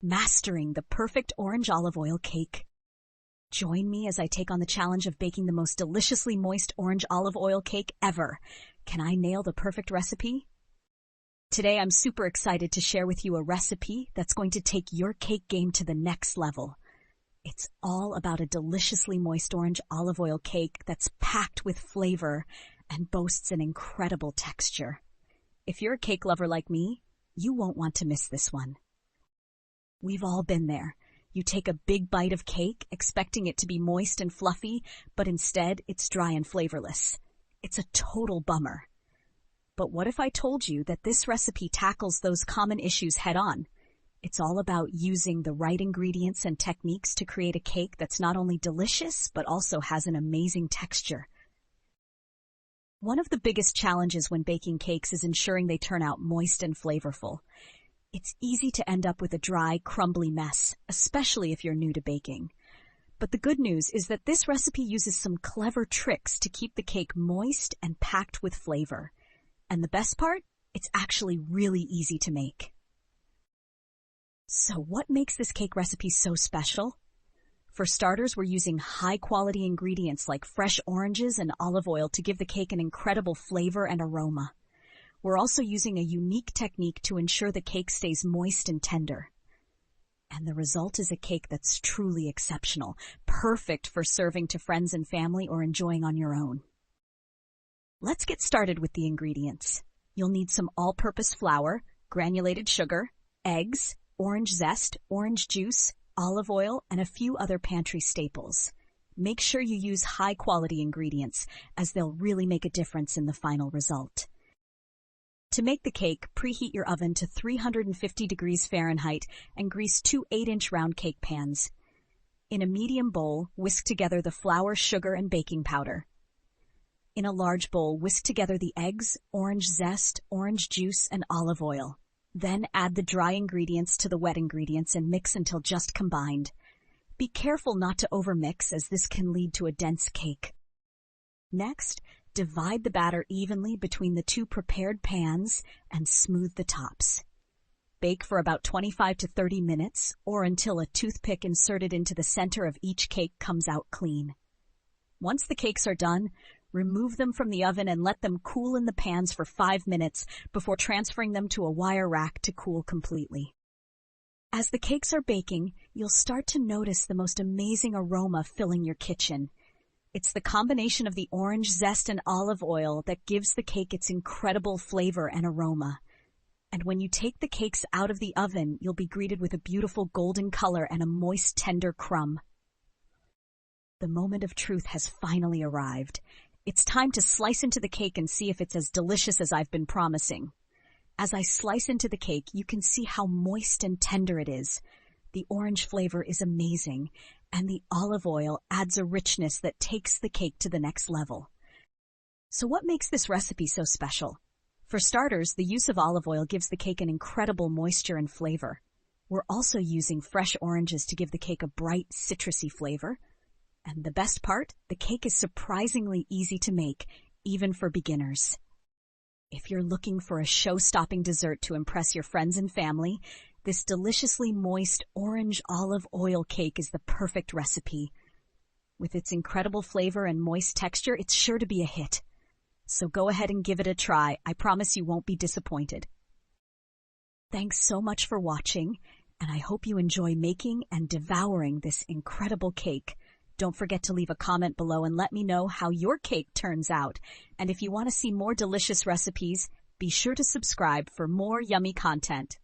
mastering the perfect orange olive oil cake. Join me as I take on the challenge of baking the most deliciously moist orange olive oil cake ever. Can I nail the perfect recipe? Today I'm super excited to share with you a recipe that's going to take your cake game to the next level. It's all about a deliciously moist orange olive oil cake that's packed with flavor and boasts an incredible texture. If you're a cake lover like me, you won't want to miss this one. We've all been there. You take a big bite of cake, expecting it to be moist and fluffy, but instead it's dry and flavorless. It's a total bummer. But what if I told you that this recipe tackles those common issues head-on? It's all about using the right ingredients and techniques to create a cake that's not only delicious, but also has an amazing texture. One of the biggest challenges when baking cakes is ensuring they turn out moist and flavorful. It's easy to end up with a dry, crumbly mess, especially if you're new to baking. But the good news is that this recipe uses some clever tricks to keep the cake moist and packed with flavor. And the best part? It's actually really easy to make. So what makes this cake recipe so special? For starters, we're using high-quality ingredients like fresh oranges and olive oil to give the cake an incredible flavor and aroma. We're also using a unique technique to ensure the cake stays moist and tender. And the result is a cake that's truly exceptional, perfect for serving to friends and family or enjoying on your own. Let's get started with the ingredients. You'll need some all-purpose flour, granulated sugar, eggs, orange zest, orange juice, olive oil, and a few other pantry staples. Make sure you use high-quality ingredients, as they'll really make a difference in the final result. To make the cake, preheat your oven to 350 degrees Fahrenheit and grease two 8-inch round cake pans. In a medium bowl, whisk together the flour, sugar, and baking powder. In a large bowl, whisk together the eggs, orange zest, orange juice, and olive oil. Then add the dry ingredients to the wet ingredients and mix until just combined. Be careful not to overmix, as this can lead to a dense cake. Next, divide the batter evenly between the two prepared pans and smooth the tops. Bake for about 25 to 30 minutes, or until a toothpick inserted into the center of each cake comes out clean. Once the cakes are done, remove them from the oven and let them cool in the pans for 5 minutes before transferring them to a wire rack to cool completely. As the cakes are baking, you'll start to notice the most amazing aroma filling your kitchen. It's the combination of the orange zest and olive oil that gives the cake its incredible flavor and aroma. And when you take the cakes out of the oven, you'll be greeted with a beautiful golden color and a moist, tender crumb. The moment of truth has finally arrived. It's time to slice into the cake and see if it's as delicious as I've been promising. As I slice into the cake, you can see how moist and tender it is. The orange flavor is amazing, and the olive oil adds a richness that takes the cake to the next level. So what makes this recipe so special? For starters, the use of olive oil gives the cake an incredible moisture and flavor. We're also using fresh oranges to give the cake a bright, citrusy flavor. And the best part, the cake is surprisingly easy to make, even for beginners. If you're looking for a show-stopping dessert to impress your friends and family, this deliciously moist orange olive oil cake is the perfect recipe. With its incredible flavor and moist texture, it's sure to be a hit. So go ahead and give it a try. I promise you won't be disappointed. Thanks so much for watching, and I hope you enjoy making and devouring this incredible cake. Don't forget to leave a comment below and let me know how your cake turns out. And if you want to see more delicious recipes, be sure to subscribe for more yummy content.